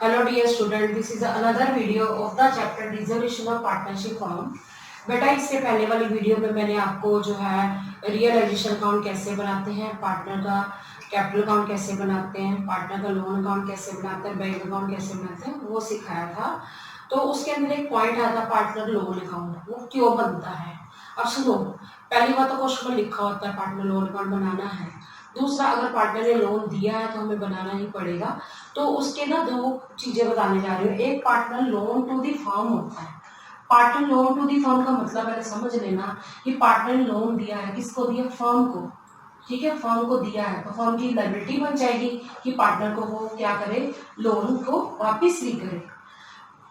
Hello dear student, this is another video of the chapter Dissolution of Partnership Firm। बेटा इससे पहले वाली video में मैंने आपको जो है रियलाइजेशन अकाउंट कैसे बनाते हैं, पार्टनर का कैपिटल अकाउंट कैसे बनाते हैं, पार्टनर का लोन अकाउंट कैसे बनाते हैं, बैंक अकाउंट कैसे बनाते हैं वो सिखाया था। तो उसके अंदर एक पॉइंट आया था पार्टनर लोन अकाउंट, वो क्यों बनता है। अब सुनो, पहली बात तो क्वेश्चन में लिखा होता है पार्टनर लोन अकाउंट बनाना है। दूसरा, अगर पार्टनर ने लोन दिया है तो हमें बनाना ही पड़ेगा। तो उसके ना दो चीजें बताने जा रही हूँ। एक partner loan to the firm होता है। Partner loan to the firm का मतलब पहले समझ लेना कि पार्टनर ने लोन दिया है, किसको दिया, फर्म को। ठीक है, फर्म को दिया है तो फर्म की लायबिलिटी बन जाएगी कि पार्टनर को वो क्या करे, लोन को वापिस भी करे।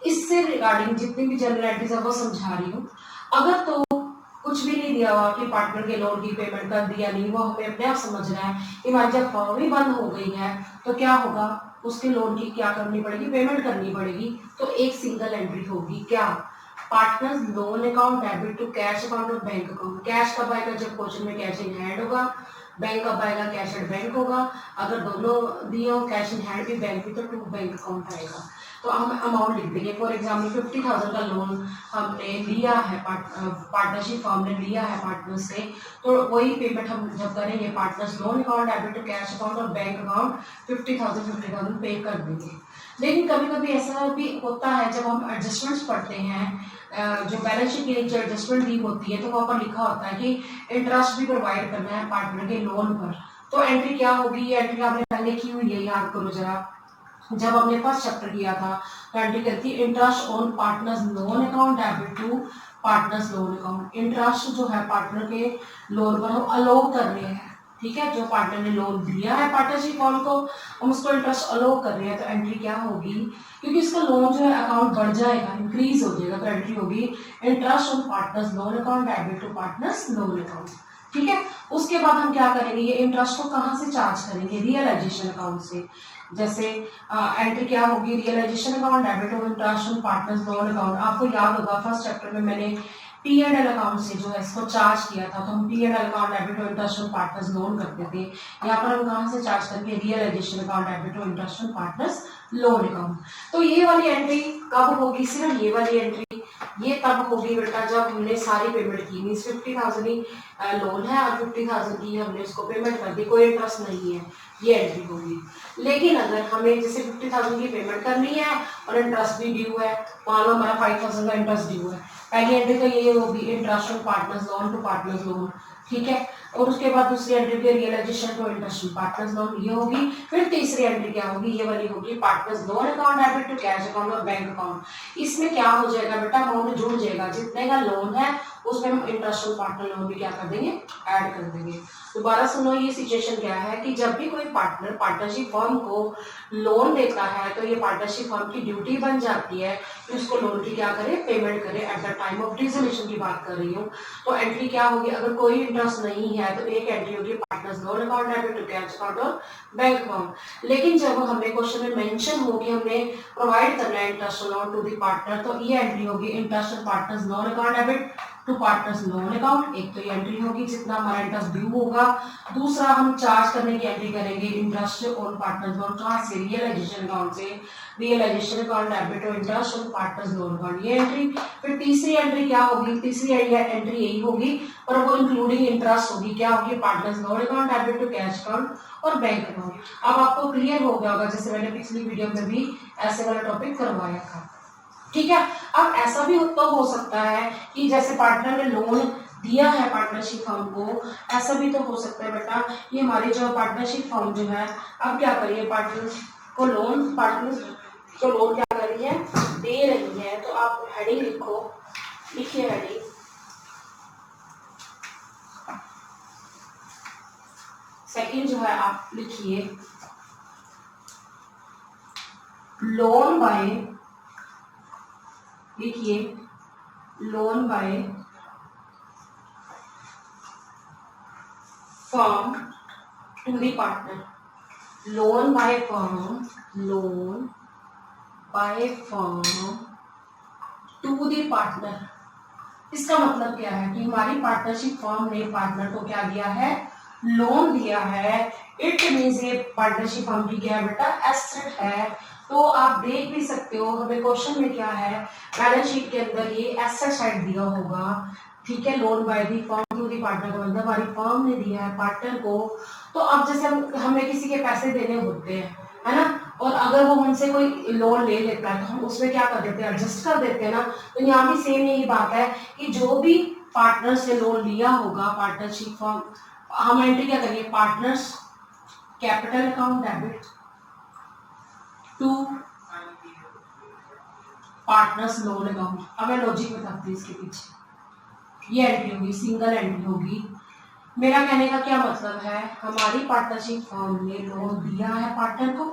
इससे रिगार्डिंग जितनी भी जनरलिटीज है वो समझा रही हूँ। अगर तो कुछ भी नहीं दिया हुआ कि पार्टनर के लोन की पेमेंट कर दिया नहीं, वो हमें अपने आप समझना है कि हमारी जब फर्म ही बंद हो गई है तो क्या होगा, उसके लोन की क्या करनी पड़ेगी, पेमेंट करनी पड़ेगी। तो एक सिंगल एंट्री होगी, क्या, partner loan account debit to cash account और बैंक अकाउंट। कैश कब आएगा, जब क्वेश्चन में कैश इन हैंड होगा। बैंक कब आएगा, कैश एट बैंक होगा। अगर दोनों दिए हो, कैश इन हैंड भी बैंक भी, तो टू बैंक अकाउंट आएगा। तो हम अमाउंट लिख देंगे। फॉर एग्जाम्पल 50,000 का लोन हमने लिया है, पार्टनरशिप फर्म ने लिया है पार्टनर से, तो वही पेमेंट हम जब करेंगे partners loan account debit to cash account और बैंक अकाउंट 50,000 पे कर देंगे। लेकिन कभी कभी ऐसा भी होता है जब हम एडजस्टमेंट्स पढ़ते हैं, जो बैलेंस शीट के नीचे एडजस्टमेंट दी होती है तो वहाँ पर लिखा होता है कि इंटरेस्ट भी प्रोवाइड करना है पार्टनर के लोन पर। तो एंट्री क्या होगी, ये एंट्री आपने पहले की हुई है, याद करो जरा। जब हमने फर्स्ट चैप्टर किया था तो एंट्री करती है interest on partners loan account debit to partners loan account. Interest जो है पार्टनर के लोन पर हम अलो कर रहे हैं। ठीक है, जो पार्टनर ने लोन दिया है पार्टनरशिप फर्म को, हम उसको इंटरेस्ट अलो कर रहे हैं। तो एंट्री क्या होगी, क्योंकि इसका लोन जो है अकाउंट बढ़ जाएगा, इंक्रीज हो जाएगा, तो एंट्री होगी interest on partners loan account debit to partners loan account. ठीक है, उसके बाद हम क्या करेंगे, ये इंटरेस्ट को कहाँ से चार्ज करेंगे, रियलाइजेशन अकाउंट से। जैसे एंट्री क्या होगी, realisation account debit of interest on partners loan account. आपको याद होगा फर्स्ट चैप्टर में मैंने P&L अकाउंट से जो है इसको चार्ज किया था, तो हम P&L account debit of interest on partners loan करते थे। यहाँ पर हम कहाँ से चार्ज करके, realisation account debit of interest on partners loan account. तो ये वाली एंट्री कब होगी, सिर्फ ये वाली एंट्री ये तब होगी बेटा जब हमने सारी पेमेंट की। मीन्स 50,000 ही लोन है और 50,000 की हमने उसको पेमेंट कर दी, कोई इंटरेस्ट नहीं है, ये एंट्री होगी। लेकिन अगर हमें जैसे 50,000 की पेमेंट करनी है और इंटरेस्ट भी ड्यू है, मान लो हमारा 5,000 का इंटरेस्ट ड्यू है, पहली एंट्री तो ये होगी interest on partners loan to partners loan. ठीक है, और उसके बाद दूसरी एंट्री की realisation to interest on partners loan, ये होगी। फिर तीसरी एंट्री क्या होगी, ये वाली होगी partners loan account debit to cash account और बैंक अकाउंट। इसमें क्या हो जाएगा बेटा, अमाउंट जुड़ जाएगा, जितने का लोन है उसमें हम इंटरेस्ट ऑन पार्टनर लोन भी क्या कर देंगे, ऐड कर देंगे। दोबारा सुनो, ये सिचुएशन क्या है कि जब भी कोई पार्टनर पार्टनरशिप फर्म को लोन देता है तो ये पार्टनरशिप फर्म की ड्यूटी बन जाती है कि उसको लोन की क्या करे, पेमेंट करे। At the time of dissolution की बात कर रही हूँ। तो एंट्री क्या होगी, अगर कोई इंटरेस्ट नहीं है तो एक एंट्री होगी partners loan account debit to cash account और बैंक अकाउंट। लेकिन जब हमें क्वेश्चन में मेंशन हो कि हमने प्रोवाइड करना है interest loan to the partner, तो ये एंट्री होगी interest on partners loan account debit to partners loan account. एक तो ये एंट्री होगी जितना हमारा इंटरेस्ट ड्यू होगा। दूसरा, हम चार्ज करने की एंट्री करेंगे इंटरेस्ट ऑन पार्टनर्स लोन, कहाँ से, रियलाइजेशन अकाउंट से। रियलाइजेशन अकाउंट डेबिट और interest on partners loan account, ये एंट्री। फिर तीसरी एंट्री क्या होगी, तीसरी एंट्री यही होगी पर वो इंक्लूडिंग इंटरेस्ट होगी, क्या होगी, partners loan account debit to cash account और बैंक अकाउंट। अब आपको क्लियर हो गया होगा, जैसे मैंने पिछली वीडियो में भी ऐसे वाला टॉपिक करवाया था। ठीक है, अब ऐसा भी तो हो सकता है कि जैसे पार्टनर ने लोन दिया है पार्टनरशिप फर्म को, ऐसा भी तो हो सकता है बेटा ये हमारी जो पार्टनरशिप फर्म जो है अब क्या करिए, पार्टनर को लोन क्या कर रही है, दे रही है। तो आप हेडिंग लिखो, लिखिए हेडिंग, सेकंड जो है आप लिखिए लोन बाय, लिखिए loan by firm to the partner. Loan by firm, loan by firm to the partner. इसका मतलब क्या है कि हमारी पार्टनरशिप फर्म ने पार्टनर को क्या दिया है, लोन दिया है। इट मीन्स ये पार्टनरशिप फर्म की क्या है बेटा, एसेट है। तो आप देख भी सकते हो, हमें क्वेश्चन में क्या है, बैलेंस शीट के अंदर ये एसेट साइड दिया होगा, ठीक है, loan by the firm to the partner का मतलब हमारी फर्म ने दिया है पार्टनर को। तो अब जैसे हमें किसी के पैसे देने होते हैं, है ना, और अगर वो हमसे कोई लोन ले लेता है तो हम उसमें क्या कर देते हैं, एडजस्ट कर देते हैं ना। तो यहाँ भी सेम यही बात है कि जो भी पार्टनर से लोन लिया होगा पार्टनरशिप फॉर्म, हम एंट्री क्या करेंगे, partners capital account debit to partners loan account. अब मैं लॉजिक बताती हूँ इसके पीछे। ये एंट्री होगी, सिंगल एंट्री होगी। मेरा कहने का क्या मतलब है, हमारी पार्टनरशिप फर्म ने लोन दिया है पार्टनर को,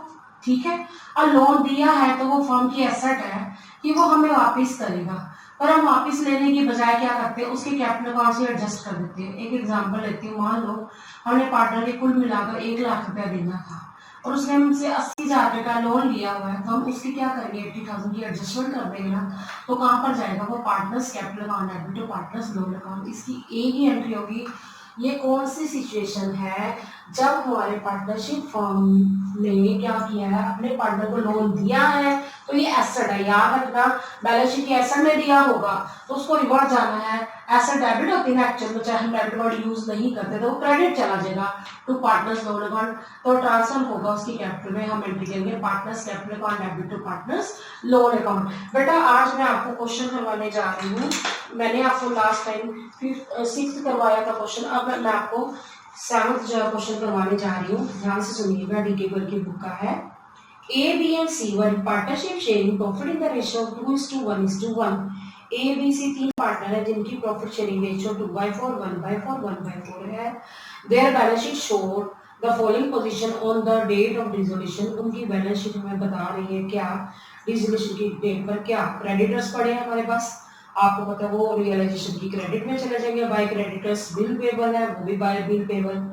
ठीक है, और लोन दिया है तो वो फर्म की एसेट है कि वो हमें वापस करेगा, पर हम वापस लेने की बजाय क्या करते हैं, उसके कैपिटल अकाउंट से एडजस्ट कर देते हैं। एक एग्जांपल लेती हूँ, मान लो हमने पार्टनर के कुल मिलाकर 1 लाख रुपया देना था और उसने हमसे 80,000 रुपये का लोन लिया हुआ है, तो हम उसकी क्या करेंगे, 80,000 की एडजस्टमेंट कर देंगे ना। तो कहाँ पर जाएगा वो, partners capital account debit to partners loan account. इसकी एक ही एंट्री होगी। ये कौन सी सिचुएशन है, जब हमारे पार्टनरशिप फर्म ने क्या किया है, अपने पार्टनर को लोन दिया है, तो ये एसेट है, याद रखना, बैलेंस शीट की एसेट में दिया होगा तो उसको रिवर्स जाना है। एसेट डेबिट होती है ना एक्चुअल में, चाहे हम डेबिट वर्ड यूज नहीं करते तो वो क्रेडिट चला जाएगा टू पार्टनर्स लोन अकाउंट, तो ट्रांसफर होगा उसकी कैपिटल में। हम एंट्री करेंगे partners capital account debit to partners loan account. बेटा आज मैं आपको क्वेश्चन करवाने जा रही हूँ, मैंने आपको लास्ट टाइम 6th करवाया था क्वेश्चन, अब मैं आपको 7th क्वेश्चन करवाने जा रही हूँ। ध्यान से सुनिएगा, डीके वर्क की बुक का है। A, B and C were in partnership sharing profit in the ratio of 2:1:1। A, B, C तीन पार्टनर है जिनकी प्रॉफिट शेयरिंग रेशियो 2/4 1/4 1/4 है। Their balance sheet showed the following position on the date of dissolution। उनकी balance sheet हमें बता रही है क्या, डिसोल्यूशन की डेट पर क्या क्रेडिटर्स पड़े हैं हमारे पास, आपको पता है वो रियलाइजेशन की क्रेडिट में चले जाएंगे, बाय क्रेडिटर्स बिल पेबल है, वो भी बाय बिल पेबल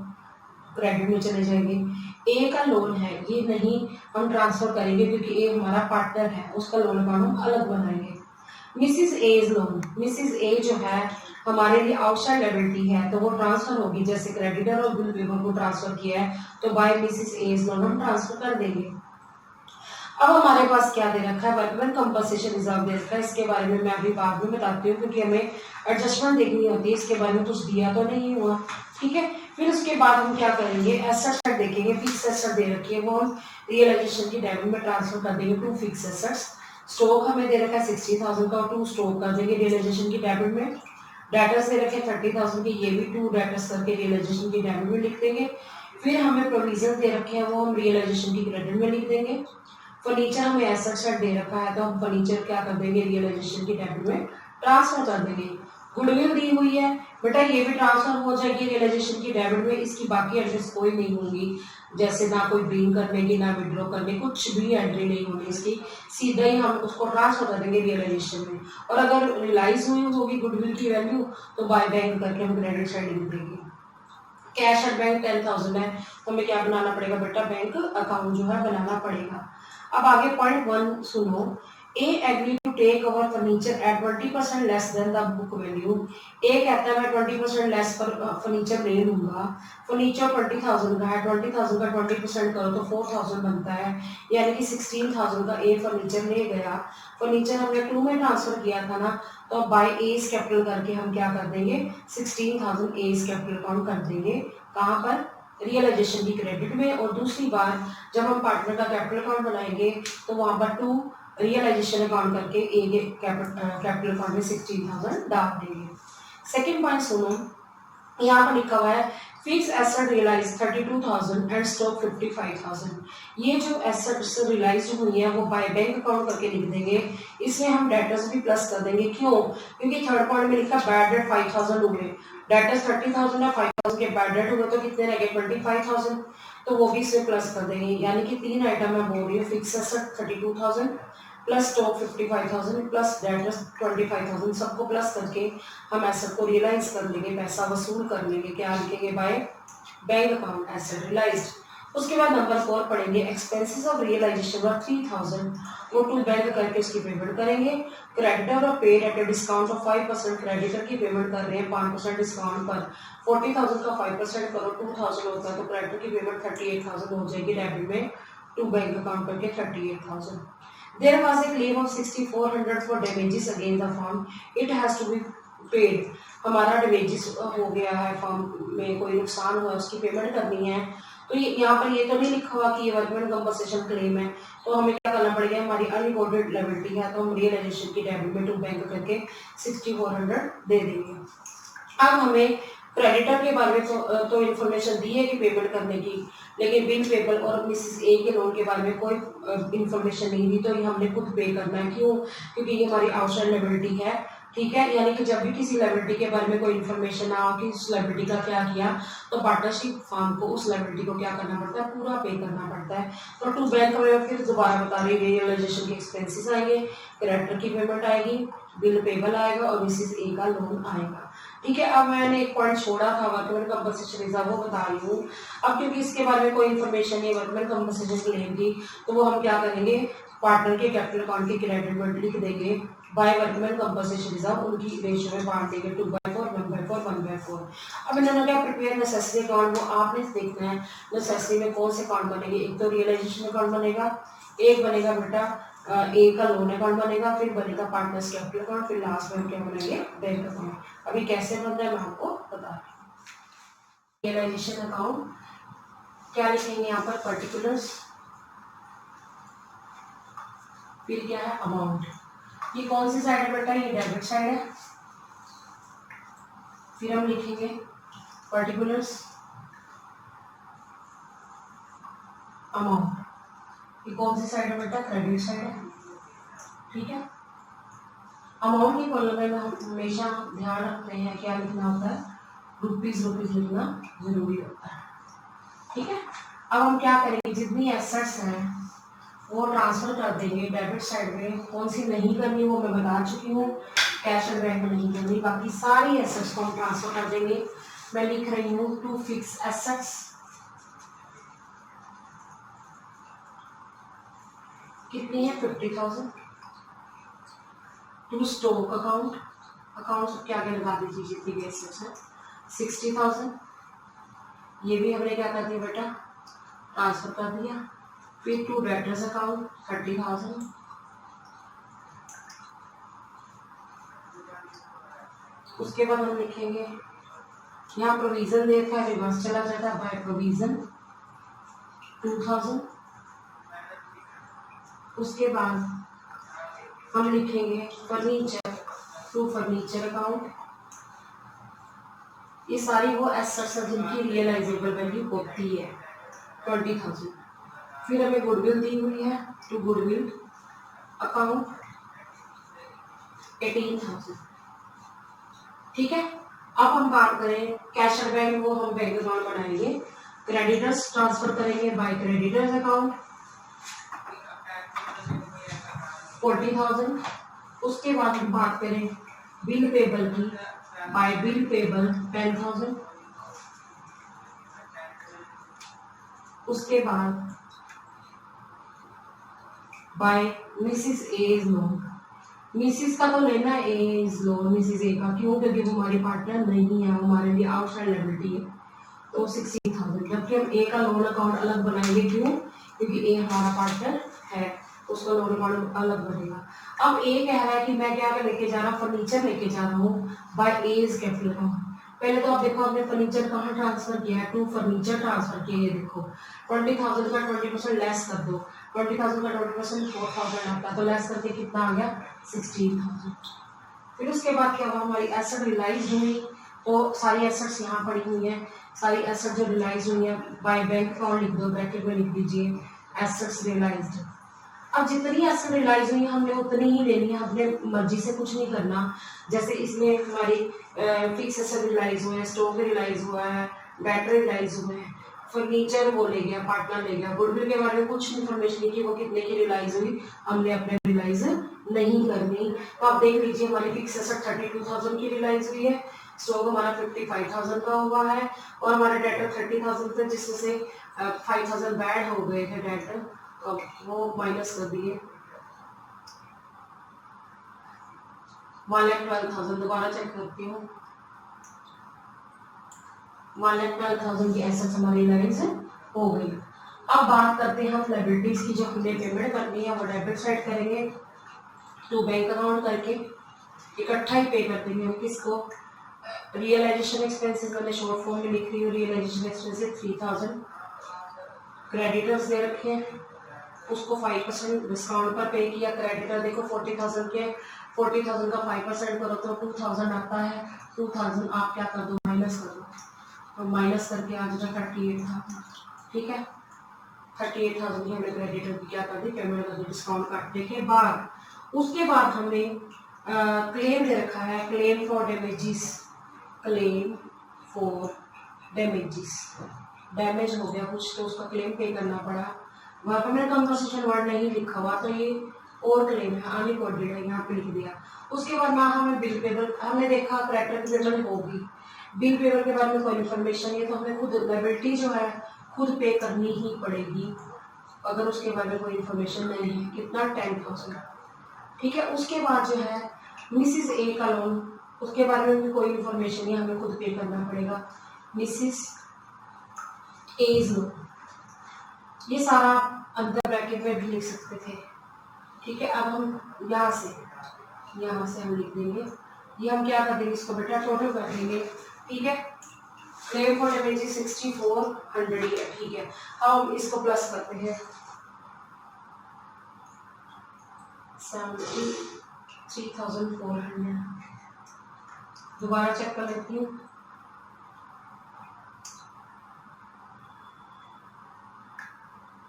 क्रेडिट में चले जाएंगे। ए का लोन है, ये नहीं हम ट्रांसफर करेंगे क्योंकि ए हमारा पार्टनर है, उसका लोन अकाउंट हम अलग बनाएंगे। मिसिस एज लोन, मिसिस ए जो है हमारे लिए आउटसाइड लायबिलिटी है, तो वो ट्रांसफर होगी, जैसे क्रेडिटर और बिल पेबल को ट्रांसफर किया है तो बाय मिसिस एज लोन हम ट्रांसफर कर देंगे। अब हमारे पास क्या दे रखा है, वर्कमैन कंपनसेशन रिजर्व दे रखा है, इसके बारे में मैं अभी बाद में बताती हूँ क्योंकि हमें एडजस्टमेंट देखनी होती है, इसके बारे में कुछ दिया तो नहीं हुआ, ठीक है। फिर उसके बाद हम क्या करेंगे, एसेट साइड देखेंगे, फिक्स एसेट दे रखी है वो हम रियलाइजेशन की डेबिट में ट्रांसफर कर देंगे टू फिक्स एसेट्स। स्टॉक हमें दे रखा है 60,000 का, टू स्टॉक कर देंगे रियलाइजेशन की डेबिट में। डेटर्स दे रखे 30,000 के, ये भी टू डेटर्स करके रियलाइजेशन की डेबिट में लिख देंगे। फिर हमें प्रोविजन दे रखे हैं वो हम रियलाइजेशन की क्रेडिट में लिख देंगे। फर्नीचर हमें एसेट साइड दे रखा है तो हम फर्नीचर क्या कर देंगे, रियलाइजेशन की डेबिट में ट्रांसफर कर देंगे। गुडविल दी हुई है बेटा, ये भी ट्रांसफर हो जाएगी रियलाइजेशन की डेबिट में, इसकी बाकी एंट्रीज कोई नहीं होंगी, जैसे ना कोई ब्रिंग करने की ना विड्रॉ करने, कुछ भी एंट्री नहीं होगी इसकी, सीधा ही हम उसको ट्रांसफर कर देंगे रियलाइजेशन में। और अगर रियलाइज हुई होगी गुडविल की वैल्यू तो बाय बैंक करके हम क्रेडिट साइड लिख देंगे। कैश एट बैंक 10,000 है तो हमें क्या बनाना पड़ेगा बेटा, बैंक अकाउंट जो है बनाना पड़ेगा। अब आगे पॉइंट 1 सुनो, A agree to take over furniture at 20% less than the book value. A कहता है मैं 20% लेस पर फर्नीचर ले लूंगा, फर्नीचर 20,000 का है, 20,000 का 20% करो तो 4,000 बनता है, यानी कि 16,000 का ए फर्नीचर ले गया। फर्नीचर हमने 2 में ट्रांसफर किया था ना, तो बाय एज कैपिटल करके हम क्या कर देंगे, 16,000 एज कैपिटल अकाउंट कर देंगे, कहाँ पर, रियलाइजेशन की क्रेडिट में। और दूसरी बार जब हम पार्टनर का कैपिटल अकाउंट बनाएंगे तो वहां पर 2 रियलाइजेशन अकाउंट करके ए कैपिटल अकाउंट में 16,000 डाल देंगे। सेकंड पॉइंट सुनो, यहाँ पर लिखा हुआ है fix asset realise 32,000 and stock 55,000। ये जो एसेट्स रियलाइज हुई है वो बाय बैंक अकाउंट करके लिख देंगे, इसमें हम डेटर्स भी प्लस कर देंगे। क्यों, क्योंकि थर्ड पॉइंट में लिखा बैड डेट 5,000 हुए, डेटर्स 30,000 है, 5,000 के बैड डेट हुए तो कितने रह गए 25,000, तो वो भी इसमें प्लस कर देंगे। यानी कि 3 आइटम मैं बोल रही हूँ, fix asset 32,000 plus stock 55,000 plus debtors 25,000, सबको प्लस करके हम एसेट को रियलाइज कर लेंगे, पैसा वसूल कर लेंगे। क्या लिखेंगे, by bank account asset realised. उसके बाद नंबर 4 पढ़ेंगे, एक्सपेंसेस ऑफ रियलाइजेशन और 3,000 वो टू बैंक करके उसकी पेमेंट करेंगे। क्रेडिटर और paid at a discount of 5%, creditor की पेमेंट कर रहे हैं 5% डिस्काउंट पर, 40,000 का 5% करो 2,000 होता है तो क्रेडिटर की पेमेंट 38,000 हो जाएगी डेबिट में टू बैंक अकाउंट करके 38,000। There was a claim of 6400 for damages against the firm, it has to be paid. हमारा डैमेजेस हो गया है, फर्म में कोई नुकसान हुआ, उसकी पेमेंट करनी है। तो ये यहाँ पर ये तो नहीं लिखा हुआ कि ये वर्कमैन कंपनसेशन क्लेम है, तो हमें क्या करना पड़ेगा, हमारी अनरिकॉर्डेड लायबिलिटी है तो हम रियलाइजेशन की डेबिट में टू बैंक करके 6400 दे देंगे। अब हमें क्रेडिटर के बारे में तो इन्फॉर्मेशन दी है कि पेमेंट करने की, लेकिन बिल पेबल और मिसेस ए के लोन के बारे में कोई इन्फॉर्मेशन नहीं दी, तो ये हमने खुद पे करना है। क्यों? क्योंकि ये हमारी आउटसाइड लायबिलिटी है, ठीक है। यानी कि जब भी किसी लायबिलिटी के बारे में कोई इन्फॉर्मेशन ना हो कि उस लायबिलिटी का क्या किया, तो पार्टनरशिप फर्म को उस लायबिलिटी को क्या करना पड़ता है, पूरा पे करना पड़ता है। तो टू बैंक में फिर दोबारा बता रही, रियलाइजेशन के एक्सपेंसेस आएंगे, क्रेडिटर की पेमेंट आएगी, बिल पेबल आएगा और मिसेस ए का लोन आएगा, ठीक है। अब मैंने एक पॉइंट छोड़ा था वर्कमैन कंपनसेशन रिजर्व, वो बता रही हूँ। अब क्योंकि इसके बारे में कोई इन्फॉर्मेशन नहीं वर्कमैन कंपनसेशन क्लेम की, तो वो हम क्या करेंगे, पार्टनर के कैपिटल अकाउंट के क्रेडिट में लिख देंगे बाय वर्कमैन कंपनसेशन रिजर्व, उनकी रेशियो में बांट देंगे 2/4, 1/4, 1/4। अब इन्होंने क्या प्रिपेयर नेसेसरी अकाउंट, वो आपने देखना है नेसेसरी में कौन से अकाउंट बनेंगे। एक तो रियलाइजेशन अकाउंट बनेगा, एक बनेगा बेटा ए का लोन अकाउंट बनेगा, फिर बनेगा पार्टनर्स कैपिटल अकाउंट, फिर लास्ट में क्या बनेंगे, बैंक अकाउंट। अभी कैसे बनता है मैं आपको बता रही हूँ। रियलाइजेशन अकाउंट क्या लिखेंगे यहाँ पर, पर्टिकुलर्स, फिर क्या है, अमाउंट। ये कौन सी साइड है बेटा, ये डेबिट साइड है। फिर हम लिखेंगे पर्टिकुलर्स, अमाउंट। ये कौन सी साइड है बेटा, क्रेडिट साइड है, ठीक है। अमाउंट की कॉलम में हम हमेशा ध्यान रखते हैं क्या लिखना होता है, रुपीज लिखना जरूरी होता है, ठीक है। अब हम क्या करेंगे, जितनी एसेट्स हैं वो ट्रांसफर कर देंगे डेबिट साइड में। कौन सी नहीं करनी वो मैं बता चुकी हूँ, कैश एंड बैंक में नहीं करनी, बाकी सारी एसेट्स को हम ट्रांसफर कर देंगे। मैं लिख रही हूँ टू फिक्स एसेट्स, कितनी है 50,000। टू स्टॉक अकाउंट, अकाउंट के आगे लगा दीजिए जितनी भी एसेट्स है 60,000, ये भी हमने क्या कर दिया बेटा, ट्रांसफर कर दिया। फिर टू डेटर्स अकाउंट 30,000, उसके बाद हम लिखेंगे यहाँ प्रोविजन देखा है, रिवर्स चला जाता है, बाय प्रोविजन 2,000। उसके बाद हम लिखेंगे फर्नीचर, टू फर्नीचर अकाउंट। ये सारी वो एसेट्स हैं जिनकी रियलाइजेबल वैल्यू होती है 20,000। फिर हमें गुडविल दी हुई है, टू गुडविल अकाउंट 18,000, ठीक है। अब हम बात करें कैश एंड बैंक, वो हम बैंक अकाउंट बनाएंगे, क्रेडिटर्स ट्रांसफर करेंगे बाय क्रेडिटर्स अकाउंट 40,000। उसके बाद हम बात करें बिल पेबल की, बाय बिल पेबल 10,000। उसके बाद by Mrs A's loan, Mrs का तो लेना है एज लोन, मिसिस ए का, क्यों? क्योंकि वो हमारी पार्टनर नहीं है, हमारे लिए आउटसाइड लायबिलिटी है, तो 60,000। जबकि हम ए का लोन अकाउंट अलग बनाएंगे, क्यों? क्योंकि ए हमारा पार्टनर है, उसका लोन अकाउंट अलग बनेगा। अब ए कह रहा है कि मैं क्या लेके जा रहा हूँ, फर्नीचर लेके जा रहा हूँ बाय एज कैपिटल अकाउंट। पहले तो आप देखो आपने फर्नीचर कहाँ ट्रांसफर किया है, टू फर्नीचर ट्रांसफर किया है। देखो 20,000 का 20% लेस कर दो, 20,000 का 20% 4,000 आता है, तो लेस करके कितना आ गया 16,000। फिर उसके बाद क्या हुआ, हमारी एसेट रियलाइज हुई, तो सारी एसेट्स यहाँ पड़ी हुई हैं, सारी एसेट जो रियलाइज हुई है बाय बैंक अकाउंट लिख दो, ब्रैकेट में लिख दीजिए एसेट्स रियलाइज्ड। अब जितनी एसेट रियलाइज हुई हमने उतनी ही लेनी है, अपने मर्जी से कुछ नहीं करना। जैसे इसमें हमारी फिक्स एसेट रियलाइज हुए हैं, स्टॉक रियलाइज हुआ है, बैटरी रियलाइज हुए हैं, फर्नीचर वो ले गया, पार्टनर ले गया। गुडविल के बारे में कुछ इन्फॉर्मेशन नहीं कि वो कितने की रियलाइज हुई, हमने अपने रियलाइज नहीं करनी। तो आप देख लीजिए हमारी फिक्स एसेट 32,000 की रियलाइज हुई है, स्टॉक हमारा 55,000 का हुआ है, और हमारे डेटर 30,000 थे, जिसमें से 5,000 बैड हो गए थे डेटर, तो वो माइनस कर दिए 1,12,000। दोबारा चेक करती हूँ, 1,12,000 की एसेट्स हमारी रियलाइज हो गई। अब बात करते हैं हम लायबिलिटीज की। जो हमने पेमेंट करनी है वो डेबिट साइड करेंगे टू बैंक अकाउंट करके, इकट्ठा ही पे कर देंगे हम किसको, रियलाइजेशन एक्सपेंसेस। मैंने शॉर्ट फॉर्म में लिख रही हूँ, रियलाइजेशन एक्सपेंसेस 3000 क्रेडिटर्स दे रखे हैं, उसको 5% डिस्काउंट पर पे किया। क्रेडिटर देखो 40,000 के, 40,000 का 5% करो तो 2,000 आता है। 2,000 आप क्या कर दो, माइनस कर दो, तो माइनस करके आ जाएगा 38 था। ठीक है, 38,000 की हमने क्रेडिटर की क्या कर दी, पेमेंट कर दी डिस्काउंट काटने के बाद। उसके बाद हमने क्लेम दे रखा है, claim for damages, claim for damages, damage हो गया कुछ तो उसका क्लेम पे करना पड़ा। वहाँ पर मैंने कंपनसेशन वर्ड नहीं लिखा हुआ तो ये और क्लेम है, अनरिकॉर्डेड है, यहाँ पे लिख दिया। उसके बाद ना हमें बिल पेबल, हमने देखा क्रेडिटर की पेमेंट होगी, बिल पेबल के बारे में कोई इन्फॉर्मेशन नहीं है, तो हमें खुद लायबिलिटी जो है खुद पे करनी ही पड़ेगी अगर उसके बारे में कोई इन्फॉर्मेशन नहीं है। कितना, 10,000। ठीक है, उसके बाद जो है मिसिस ए का लोन, उसके बारे में भी कोई इन्फॉर्मेशन नहीं, हमें खुद पे करना पड़ेगा, मिसिस एज लोन। ये सारा अंदर ब्रैकेट में भी लिख सकते थे। ठीक है, अब हम यहाँ से हम लिख देंगे, ये हम क्या कर देंगे, इसको बेटा टोटल कर देंगे। ठीक है, क्लेम फॉर डैमेजेस 6400 ही है। ठीक है, हम इसको प्लस करते हैं 73,400। दोबारा चेक कर लेती हूँ,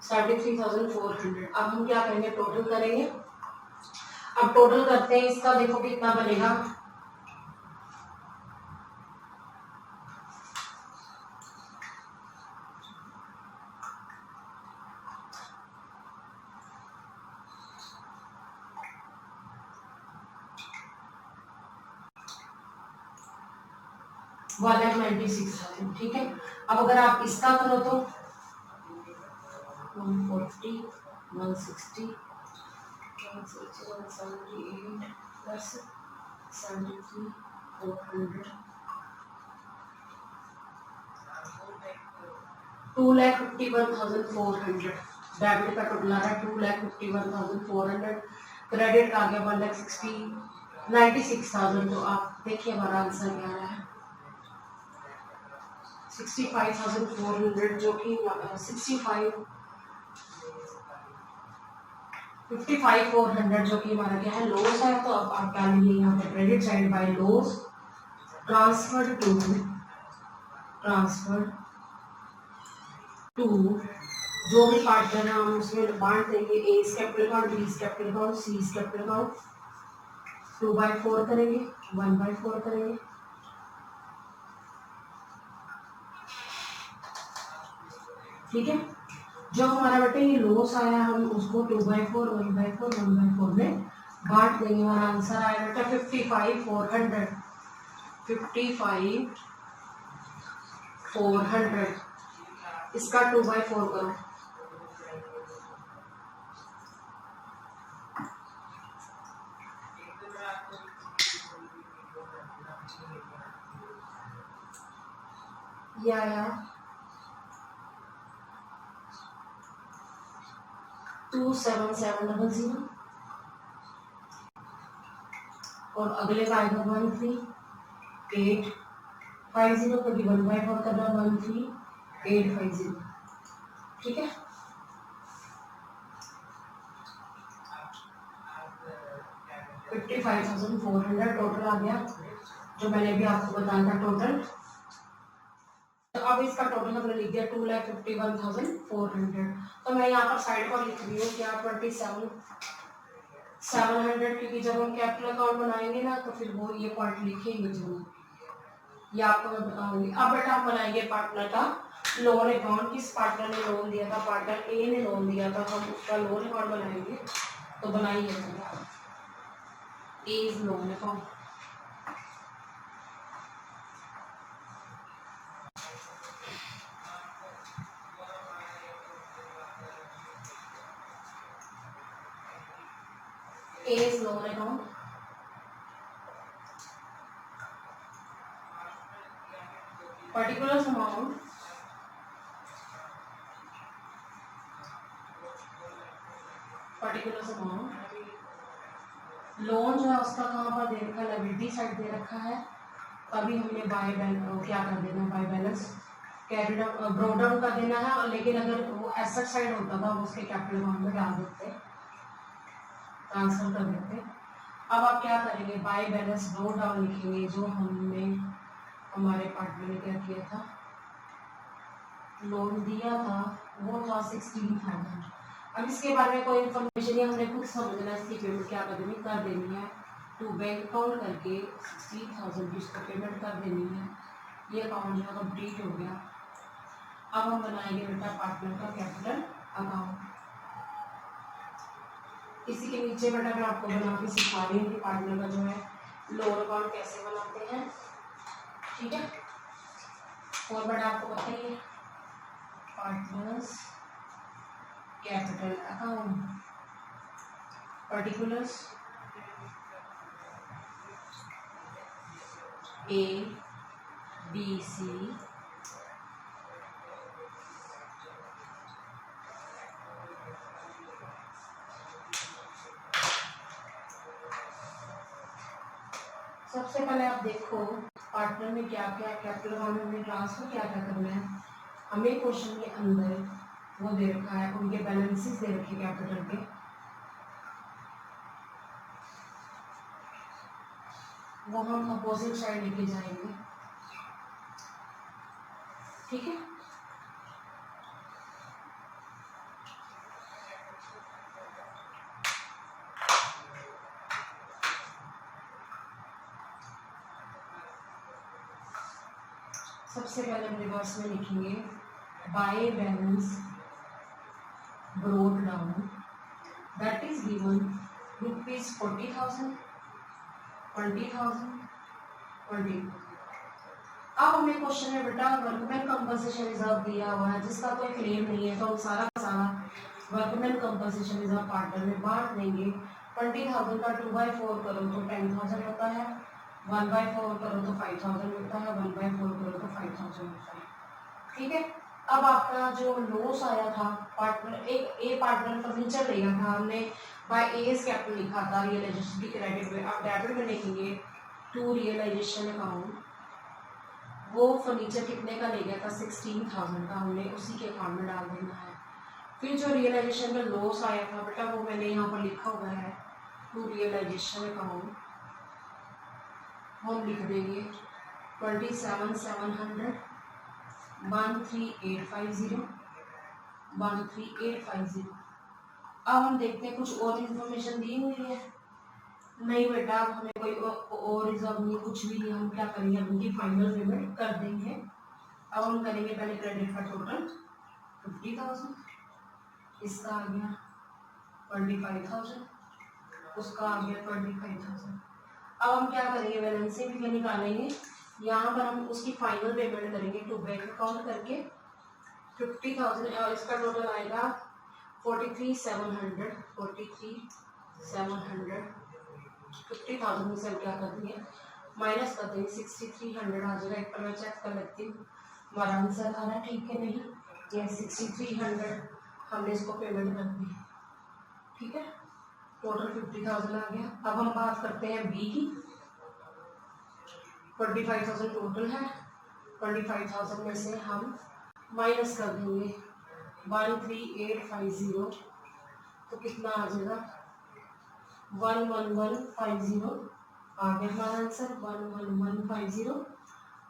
73,400। अब हम क्या करेंगे, टोटल करेंगे। अब टोटल करते हैं इसका, देखो कितना बनेगा, वन लाख 96,000। ठीक है, अब अगर आप इसका करो तो 140, 160, 178 प्लस 73,400, 2,51,400। डेबिट का टोटल आ रहा है 2,51,400, क्रेडिट का आ गया 1,96,000। तो आप देखिए हमारा आंसर क्या आ रहा है, 65,400, जो कि 55,400 जो कि हमारा क्या है, लॉस है। तो अब आप डालेंगे यहाँ पे credit side by loss, transfer to जो भी पार्टनर है हम उसमें बांट देंगे, A capital account, B capital account, C capital account, 2/4 करेंगे, 1/4 करेंगे। ठीक है, जो हमारा बेटे ये लॉस आया हम उसको 2/4, 1/4, 1/4 में बांट देंगे। हमारा आंसर आया बेटा 55,400, 55,400। इसका 2/4 करो, ये आया 27700, और अगले का आएगा 13,850, क्योंकि 1/4 करना 13,850। ठीक है, 55,400 टोटल आ गया, जो मैंने भी आपको बताया था टोटल। तो अब इसका टोटल हमने लिख दिया 2,51,400। तो मैं यहाँ पर साइड पर लिख रही हूँ क्या, 27,700, क्योंकि जब हम कैपिटल अकाउंट बनाएंगे ना तो फिर वो ये पॉइंट लिखेंगे जरूर, ये आपको मैं बताऊंगी। अब बेटा हम बनाएंगे पार्टनर का लोन अकाउंट, किस पार्टनर ने लोन दिया था, पार्टनर ए ने लोन दिया था, हम उसका लोन अकाउंट बनाएंगे। तो बनाइए A's loan account, A's loan account, particulars amount loan जो है उसका कहाँ पर दे रखा है, लायबिलिटी साइड दे रखा है, तभी हमने बाय बैलेंस क्या कर देना, by balance carry down brought down कर देना है। और लेकिन अगर वो एसेट साइड होता था उसके कैपिटल अकाउंट में डाल देते, ट्रांसफर कर देते। अब आप क्या करेंगे, बाय बैलेंस ब्रॉ डाउन लिखेंगे, जो हमने हमारे पार्टनर ने क्या किया था, लोन दिया था, वो था 16,000। अब इसके बारे में कोई इन्फॉर्मेशन है, हमने खुद समझना है इसकी पेमेंट क्या कर देनी है, टू बैंक अकाउंट करके 60,000 की इसको पेमेंट कर देनी है। ये अकाउंट जो कंप्लीट हो गया। अब हम बनाएंगे बेटा पार्टनर का कैपिटल अकाउंट। इसी के नीचे बेटा मैं आपको बना के सिखा रही हूँ कि पार्टनर का जो है लोन अकाउंट कैसे बनाते हैं, ठीक है। और बेटा आपको बताइए partners capital account particulars ABC सबसे पहले आप देखो पार्टनर में क्या क्या कैपिटल अकाउंट में ट्रांसफर क्या क्या करना है। हमें क्वेश्चन के अंदर वो दे रखा है, उनके बैलेंसेस दे रखे कैपिटल के, वो हम अपोजिट साइड लेके जाएंगे, ठीक है। सबसे पहले हम रिवर्स में लिखेंगे by balance broad down that is given rupees 40,000 20,000 20। अब हमें क्वेश्चन में बेटा वर्कमैन कंपनसेशन रिजर्व दिया हुआ है, जिसका कोई क्लेम नहीं है, तो हम सारा का सारा वर्कमैन कंपनसेशन रिजर्व पार्टनर में बांट देंगे। 20,000 का 2/4 करो तो 10,000 होता है, 1/4 करो तो 5,000 होता है, 1/4 करो तो 5,000 होता है, ठीक है। अब आपका जो लॉस आया था पार्टनर ए पार्टनर फर्नीचर लिया था हमने, बाय एस कैपिटल लिखा था रियलाइजेशन की क्रेडिट में। आप डेबिट में लिखेंगे टू रियलाइजेशन अकाउंट, वो फर्नीचर कितने का ले गया था 16,000 का, हमने उसी के अकाउंट में डाल देना है। फिर जो रियलाइजेशन में लॉस आया था बेटा वो मैंने यहाँ पर लिखा हुआ है टू रियलाइजेशन अकाउंट, हम लिख देंगे 27,700 13850 13850। अब हम देखते हैं कुछ और इन्फॉर्मेशन दी हुई है, नहीं बेटा अब हमें कोई और रिजर्व नहीं, कुछ भी नहीं। हम क्या करेंगे, अब उनकी फाइनल पेमेंट कर देंगे। अब हम करेंगे पहले क्रेडिट का टोटल 50,000, इसका आ गया 25,000, उसका आ गया 25,000। अब हम क्या करेंगे, बैलेंसिंग भी निकालेंगे, यहाँ पर हम उसकी फाइनल पेमेंट करेंगे टू बैंक अकाउंट करके 50,000, और इसका टोटल आएगा 43,700 43,700। 50,000 में से हम क्या कर देंगे, माइनस कर देंगे, 6,300 आ जाएगा। एक पर मैं चेक कर लेती हूँ हमारा आंसर आ रहा है ठीक है नहीं, ये 6,300 हमने इसको पेमेंट कर दी, ठीक है। टोटल 50,000 आ गया। अब हम बात करते हैं बी की। 25,000 टोटल है, 25,000 में से हम माइनस कर देंगे 13850, तो कितना आ जाएगा 11150 आ गया हमारा आंसर 11150।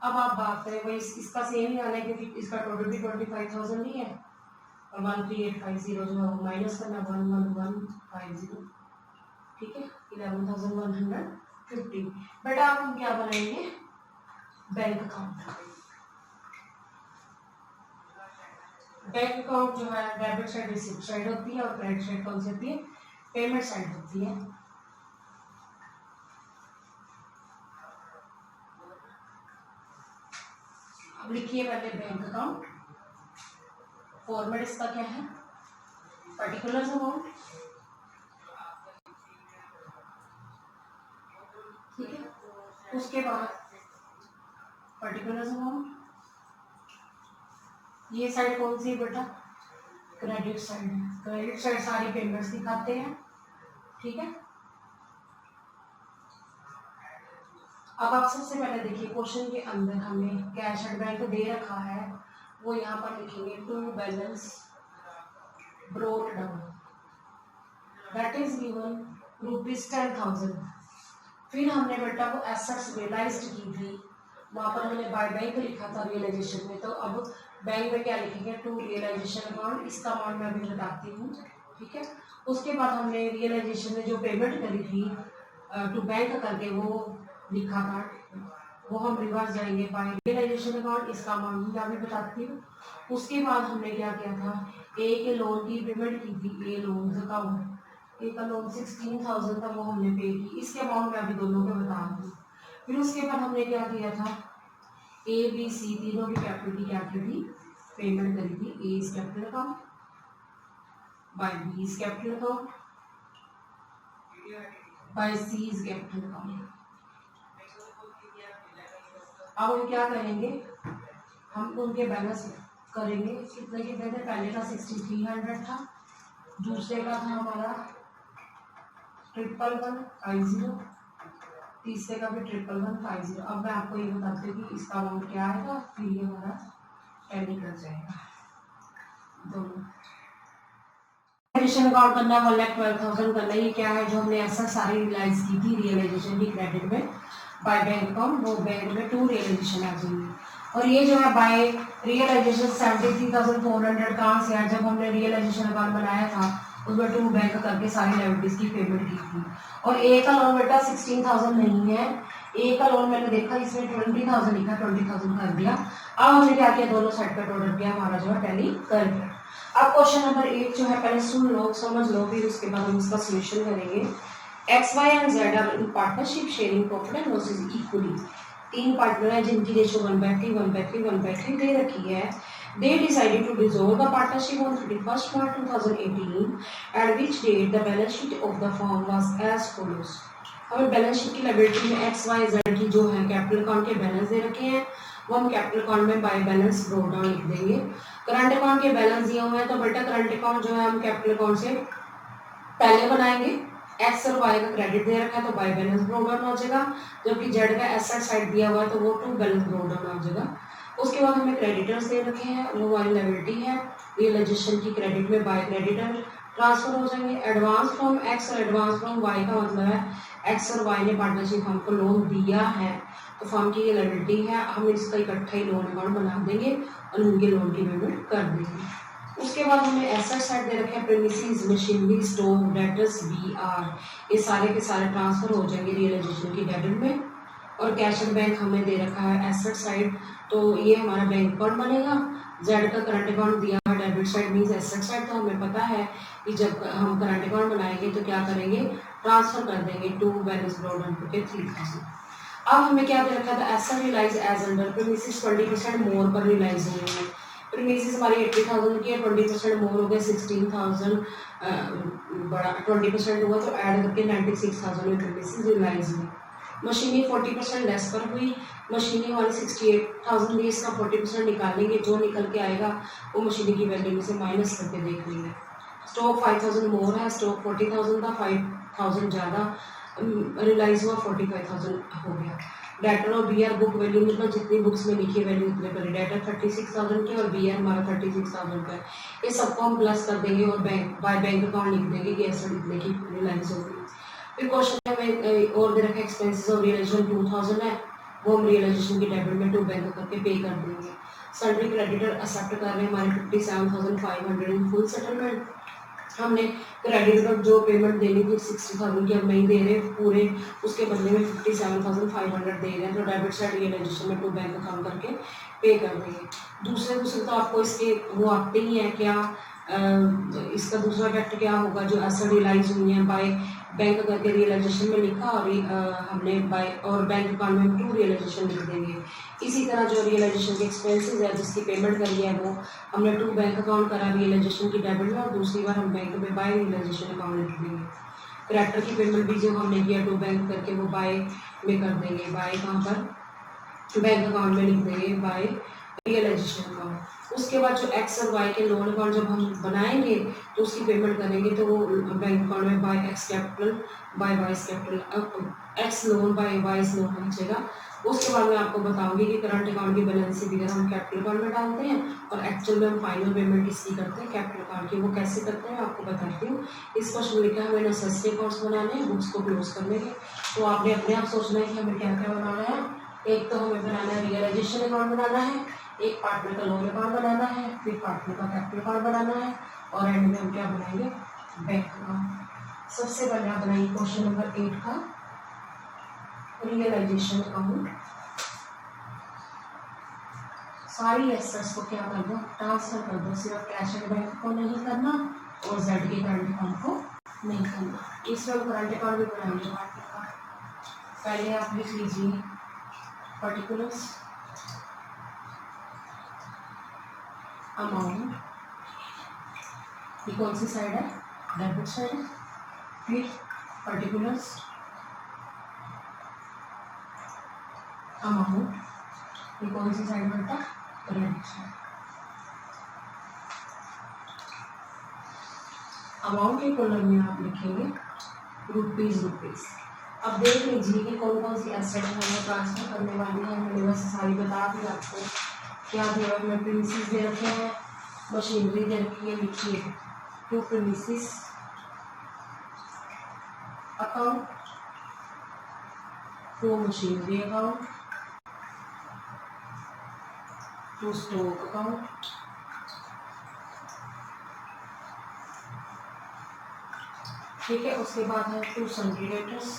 अब आप बात करें भाई इसका सेम ही आना है, क्योंकि इसका टोटल भी 25,000 ही है, और 13850 जो है वो माइनस करना 11150, ठीक है 11,150। बेटा अब हम क्या बनाएंगे, बैंक अकाउंट। बैंक अकाउंट जो है डेबिट साइड रिसिप्ट साइड होती है, और क्रेडिट साइड कौन सी होती है, पेमेंट साइड होती है। अब लिखिए पहले बैंक अकाउंट, फॉर्मेट इसका क्या है, पर्टिकुलर्स अमाउंट, ठीक है। उसके बाद पर्टिकुलर्स अमाउंट, ये साइड कौन सी है बेटा, क्रेडिट साइड है। क्रेडिट साइड सारी पेमेंट्स दिखाते हैं, ठीक है। अब आप सबसे पहले देखिए क्वेश्चन के अंदर हमें कैश एट बैंक दे रखा है, वो यहाँ पर लिखेंगे to balance brought down that is given ₹10,000। फिर हमने बेटा वो एसेट्स रियलाइज्ड की थी, वहाँ पर हमने बाय बैंक लिखा था रियलाइजेशन में, तो अब बैंक में क्या लिखेंगे टू रियलाइजेशन अमाउंट, इसका अमाउंट मैं अभी बताती हूँ, ठीक है। उसके बाद हमने रियलाइजेशन में जो पेमेंट करी थी टू बैंक करके वो लिखा था, वो हम रिवर्स जाएंगे बाय रियलाइजेशन अकाउंट, इसका अमाउंट मैं अभी बताती हूँ। उसके बाद हमने क्या किया था, ए के लोन की पेमेंट की थी, ए लोन अकाउंट, ए का लोन 16,000 था, वो हमने पे की, इसके अमाउंट मैं अभी दोनों को बता दूँ। फिर उसके बाद हमने क्या किया था, ए बी सी तीनों की कैपिटल की क्या की थी, पेमेंट करी थी, A is capital account by B is capital account by C is capital account. अब हम क्या करेंगे, हम उनके बैलेंस करेंगे, कितने कितने थे, पहले का 6300 था, दूसरे का था हमारा 11150, तीसरे का भी 11150। अब मैं आपको ये बताती हूँ कि इसका अमाउंट क्या आएगा, फिर ये हमारा टैली कर जाएगा दोनों। रियलाइजेशन अकाउंट करना 1,12,000 करना, ये क्या है जो हमने ऐसा सारी रियलाइज की थी रियलाइजेशन की क्रेडिट में बाय बैंक अकाउंट, वो बैंक में टू रियलाइजेशन आ जाएंगे। और ये जो है बाय रियलाइजेशन 73,400 कहाँ से आया, जब हमने रियलाइजेशन अकाउंट बनाया था उसमें टू बैंक करके सारी लायबिलिटीज की पेमेंट की थी। और ए का लोन बेटा 16,000 नहीं है, ए का लोन मैंने देखा इसमें 20,000 लिखा, 20,000 कर दिया। अब हमने क्या किया, दोनों साइड का टोटल किया, हमारा जो है टैली कर गया। अब क्वेश्चन नंबर 8 जो है पहले सुन लो, समझ लो, फिर उसके बाद हम इसका सोल्यूशन करेंगे। X, Y and Z are in partnership sharing profit and losses equally। तीन पार्टनर हैं जिनकी रेशो 1/3, 1/3, 1/3 दे रखी है। They decided to dissolve the partnership on 31st March 2018, at which date the balance sheet of the firm was as follows। हमें balance sheet की liability में X, Y, Z की जो है कैपिटल अकाउंट के बैलेंस दे रखे हैं, वो हम कैपिटल अकाउंट में बाय बैलेंस ब्रोट डाउन लिख देंगे। करंट अकाउंट के बैलेंस दिए हुए हैं, तो बेटा करंट अकाउंट जो है हम कैपिटल अकाउंट से पहले बनाएंगे। एक्स और वाई का क्रेडिट दे रखा है तो बाय बैलेंस ब्रोट डाउन हो जाएगा, जबकि जेड का एसेट साइड दिया हुआ है तो वो टू बैलेंस ब्रोट डाउन हो जाएगा। उसके बाद हमें क्रेडिटर्स दे रखे हैं, वो वाली लायबिलिटी है, रियलाइजेशन की क्रेडिट में बाय क्रेडिटर ट्रांसफर हो जाएंगे। एडवांस फ्रॉम एक्स और एडवांस फ्रॉम वाई का मतलब है एक्स और वाई ने पार्टनरशिप फर्म को लोन दिया है, तो फर्म की ये लायबिलिटी है, हम इसका इकट्ठा ही लोन अकाउंट बना देंगे और उनके लोन की पेमेंट कर देंगे। उसके बाद हमें एसेट साइड दे रखे हैं, premises, machinery, store, debtors, BR, ये सारे के सारे ट्रांसफर हो जाएंगे रियलाइजेशन की डेबिट में। और कैश एंड बैंक हमें दे रखा है एसेट साइड, तो ये हमारा बैंक अकाउंट बनेगा। जेड का करंट अकाउंट दिया हुआ debit side means asset side, तो हमें पता है कि जब हम करंट अकाउंट बनाएंगे तो क्या करेंगे, ट्रांसफर कर देंगे टू बैलेंस ब्रोट डाउन करके 3,000। अब हमें क्या दे रखा था, asset realise as under premises 20% more पर रियलाइज हुए हैं। प्रीमिसेस हमारी 80,000 की है, 20% मोर हो गया 16,000, बड़ा 20% हुआ तो ऐड करके 96,000 में प्रीमिसेस रियलाइज हुई। मशीनी 40% लेस पर हुई, मशीनी हमारी 68,000 दी, इसका 40% निकालेंगे, जो निकल के आएगा वो मशीनी की वैल्यू में से माइनस करके देख लेंगे। स्टॉक 5,000 मोर है, स्टॉक 40,000 था, 5,000 ज़्यादा रियलाइज हुआ, 45,000 हो गया। डेटर और बी आर बुक वैल्यू मतलब जितनी बुक्स में लिखी वैल्यू उतने पर, डेटर 36,000 की और बी आर हमारा 36,000 का है। ये सबको हम प्लस कर देंगे और बैंक बाय बैंक अकाउंट लिख देंगे कि एसेट इतने की रियलाइज होगी। फिर क्वेश्चन में और दे रखा एक्सपेंसेस ऑफ रियलाइजेशन 2,000 है, वो हम रियलाइजेशन की डेबिट में टू बैंक करके पे कर देंगे। सैलरी क्रेडिटर एक्सेप्ट कर रहे हैं हमारे 57,500 इन फुल सेटलमेंट। हमने क्रेडिट पर जो पेमेंट देनी थी 60,000 की हम नहीं दे रहे पूरे, उसके बदले में 57,500 दे रहे हैं, तो डेबिट साइड रियलाइजेशन में टू बैंक अकाउंट करके पे कर देंगे। दूसरे तो आपको इसके वो आते ही हैं क्या, इसका दूसरा इफेक्ट क्या होगा, जो एसेट रियलाइज हुई है बाय बैंक करके रियलाइजेशन में लिखा और हमने बाय और बैंक अकाउंट में टू रियलाइजेशन लिख देंगे। इसी तरह जो रियलाइजेशन के एक्सपेंसेस है जिसकी पेमेंट करी है वो हमने टू बैंक अकाउंट करा रियलाइजेशन की डेबिट में, और दूसरी बार हम बैंक में बाय रियलाइजेशन अकाउंट लिख देंगे। क्रेडिटर की पेमेंट भी जो हमने किया टू बैंक करके वो बाय में कर देंगे, बाय कहाँ पर बैंक अकाउंट में लिख देंगे बाय रियलाइजेशन अकाउंट। उसके बाद जो एक्स और वाई के लोन अकाउंट जब हम बनाएंगे तो उसकी पेमेंट करेंगे तो वो बैंक अकाउंट में by X capital by Y capital X loan by Y loan पहुंचेगा। उसके बाद मैं आपको बताऊंगी कि करंट अकाउंट की बैलेंस फिगर हम कैपिटल अकाउंट में डालते हैं और एक्चुअल में हम फाइनल पेमेंट इसकी करते हैं कैपिटल अकाउंट की। वो कैसे करते हैं आपको बताती हूँ। इस क्वेश्चन लिखा है हमें नेसेसरी अकाउंट्स बनाने हैं बुक्स को क्लोज करने के। तो आपने अपने आप सोचना है कि हमें क्या क्या बनाना है। एक तो हमें बनाना है रियलाइजेशन अकाउंट बनाना है, एक पार्टनर का लोन अकाउंट बनाना है, फिर पार्टनर का कैपिटल अकाउंट बनाना है और एंड में हम क्या बनाएंगे बैंक अकाउंट। सबसे पहले आप बनाइए क्वेश्चन नंबर 8 का रियलाइजेशन अकाउंट। सारी एसेट्स को क्या कर दो ट्रांसफर कर दो, सिर्फ कैश एंड बैंक को नहीं करना और जेड के करंट अकाउंट को नहीं करना। इसमें हम करंट अकाउंट भी बनाएंगे पार्टनर का। पहले आप लिख लीजिए पर्टिकुलर्स अमाउंट, ये कौन सी साइड है डेबिट साइड है। फिर पर्टिकुलर्स अमाउंट, ये कौन सी साइड बनता है क्रेडिट साइड। अमाउंट के कॉलम में आप लिखेंगे रुपीज रुपीज। अब देख लीजिए कि कौन कौन सी एसेट हमें ट्रांसफर करने वाली है। मैंने बस सारी बता दी आपको। क्या दिया है, मैं प्रीमिसेस दे रखे हैं, मशीनरी दे रखी है। लिखिए to premises account, to machinery account, to stock account, ठीक है। उसके बाद है to sundry debtors,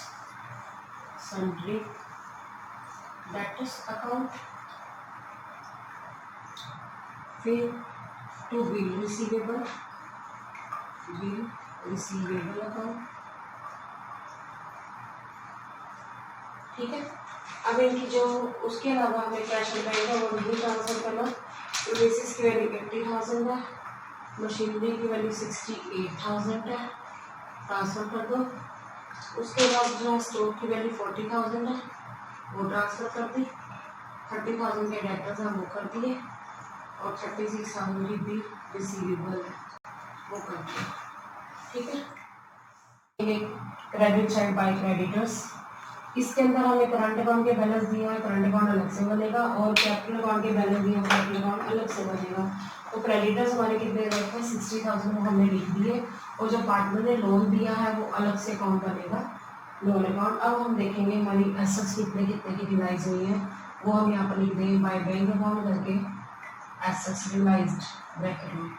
sundry debtors account, फिर to bill receivable, bill receivable account, ठीक है। अब इनकी जो उसके अलावा हमें कैश एंड बैंक है वो नहीं ट्रांसफर करना। बेसिस की वैल्यू 80,000 है, मशीनरी की वैल्यू 68,000 है, ट्रांसफ़र कर दो। उसके बाद जो है स्टॉक की वैल्यू 40,000 है, वो ट्रांसफ़र कर दी। 30,000 के डेटर्स हैं वो कर दिए और 36,000 की बिल रिसीवेबल है वो कर दिए, ठीक है। क्रेडिट साइड बाय क्रेडिटर्स, इसके अंदर हमें करंट अकाउंट के बैलेंस दिया है, करंट अकाउंट अलग से बनेगा और कैपिटल अकाउंट के बैलेंस दिया है, कैपिटल अकाउंट अलग से बनेगा। तो क्रेडिटर्स हमारे कितने रखे हैं 60,000 को हमने लिख दिए और जो पार्टनर ने लोन दिया है वो अलग से अकाउंट बनेगा लोन अकाउंट। अब हम देखेंगे हमारी एसेट्स कितने कितने की रिलाइज हुई है, वो हम यहाँ पर लिख देंगे बाय बैंक अकाउंट करके एसेट्स रिलाइज्ड ब्रैकेट में।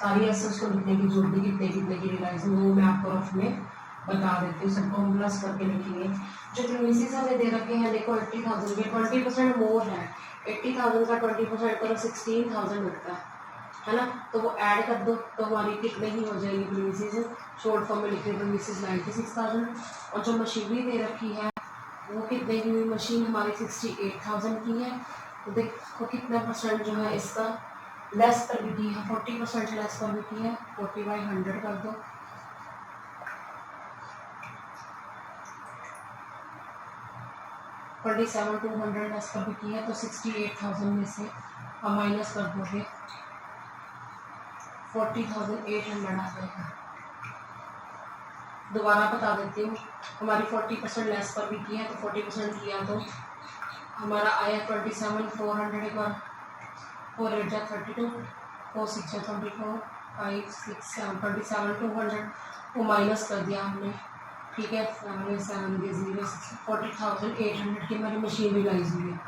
सारी एसेट्स को लिखने की जरूरत नहीं, कितने कितने की रिलाइज हुई वो मैं आपको रफ में बता देती हूँ। सबको हम प्लस करके लिखेंगे। जो प्रीमिसेस हमें दे रखे हैं देखो 80,000 के 20% मोर है। 80,000 का 20% करो 16,000 मिलता है ना। तो वो ऐड कर दो तो हमारी कितने ही हो जाएगी प्रीमिसेस। शॉर्ट फॉर्म में लिखे प्रीमिसेस 96,000 और जो मशीनरी दे रखी है वो कितने की हुई, मशीन हमारी 68,000 की है। तो देखो कितना परसेंट जो है इसका लेस पर भी की है, 40% लेस पर भी की है। 40/100 कर दो। पर 7,200 लेस पर भी की है तो 68,000 में से हम माइनस कर दोगे 40,800 आ जाएगा। दोबारा बता देती हूँ, हमारी 40% लेस पर भी की है तो 40% किया तो हमारा आया 27,400। एक बार 4 8 जा 32, 4 6 जा 24, 5 6 7 27,200 वो माइनस कर दिया हमने, ठीक है। 7 के 0 40,800 की हमारी मशीन रिलाइज हुई है।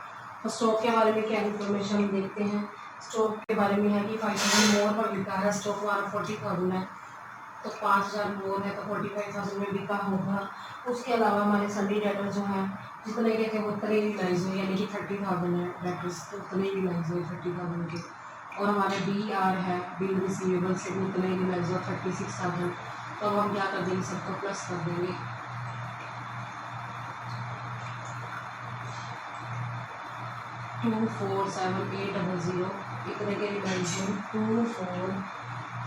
तो स्टॉक के बारे में क्या इन्फॉर्मेशन देखते हैं। स्टॉक के बारे में है कि 5,000 मोर पर बिका है, स्टॉक हमारा 40,000 है तो 5,000 मोर है तो 45,000 में बिका होगा। उसके अलावा हमारे सभी डेटर जो हैं जितने के थे वो उतने रिलाइज हुए, यानी कि 30,000 है डेटर्स तो उतने रिलाइज हुए 30,000 के। और हमारे BR है बिल रिसीवेबल से भी उतने रिलाइज हुआ 36,000। तो अब हम क्या कर देंगे, सबको प्लस कर देंगे। टू 4 7 8 0 इतने के रिलाइजेशन 2 4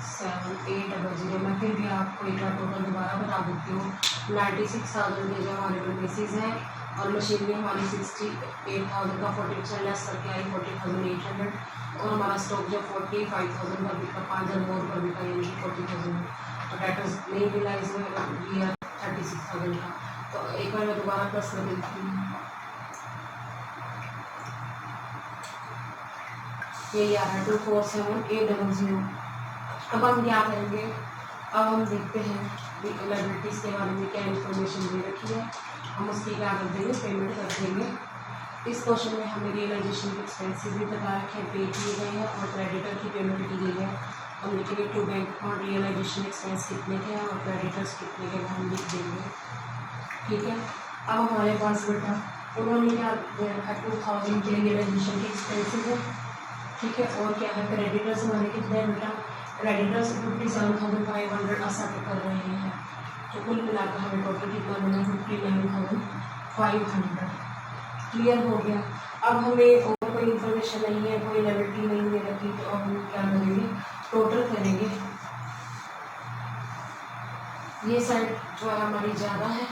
7 8 0। मैं फिर भी आपको एक बार टोटल दोबारा बता देती हूँ। 96,000 के जो हमारे प्रीमिसेस हैं और मशीनरी हमारी 68,000 का 40% लेस करके आई 40,800 और हमारा स्टॉक जो 45,000 का बिका 5,000 मोर पर बिका यानी कि 40,000 तो डेटर्स नहीं रिलाइज हुए लिया 36,000 का। तो एक बार मैं दोबारा प्लस कर देती हूँ, यही आ रहा है 247,800। अब हम क्या करेंगे, अब हम देखते हैं लायबिलिटीज़ के बारे में क्या इन्फॉर्मेशन दे रखी है, हम उसकी क्या कर देंगे, पेमेंट कर देंगे। इस क्वेश्चन में हमें रियलाइजेशन के एक्सपेंसेस भी बता रखे हैं, पे किए गए हैं और क्रेडिटर की पेमेंट की गई है। हम लिखेंगे to bank account realisation expense कितने के हैं और क्रेडिटर्स कितने के हम लिख देंगे। ठीक है, अब हमारे पास बेटा उन्होंने क्या दे रखा है 2,000 के रियलाइजेशन के एक्सपेंसेस है। ठीक है, और क्या है क्रेडिटर्स हमारे कितने हैं बेटा, क्रेडिटर्स 57,500 असेट कर रहे हैं। तो कुल मिलाकर हमें टोटल कितना बना 59,500। क्लियर हो गया। अब हमें और कोई इन्फॉर्मेशन नहीं है, कोई लायबिलिटी नहीं दे रखी, तो अब हम क्या करेंगे, टोटल करेंगे। ये साइड जो है हमारी ज़्यादा है,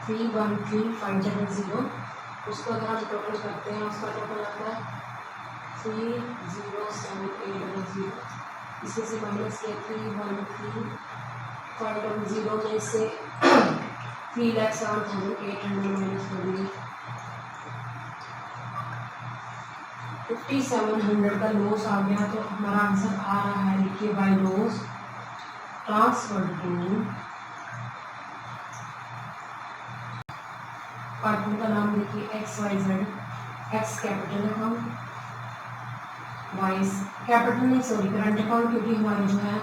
थ्री 1,3,500 उसको अगर हम टोटल करते हैं उसका टोटल आता है 3,07,800। इसमें से माइनस किया 3,13,500 में से 3,07,800 माइनस करेंगे 5,700 का लॉस आ गया। तो हमारा आंसर आ रहा है, लिखिए by loss transfer to partner का नाम देखिए XYZ, X capital account, Y capital नहीं सॉरी करंट अकाउंट, क्योंकि हमारे जो है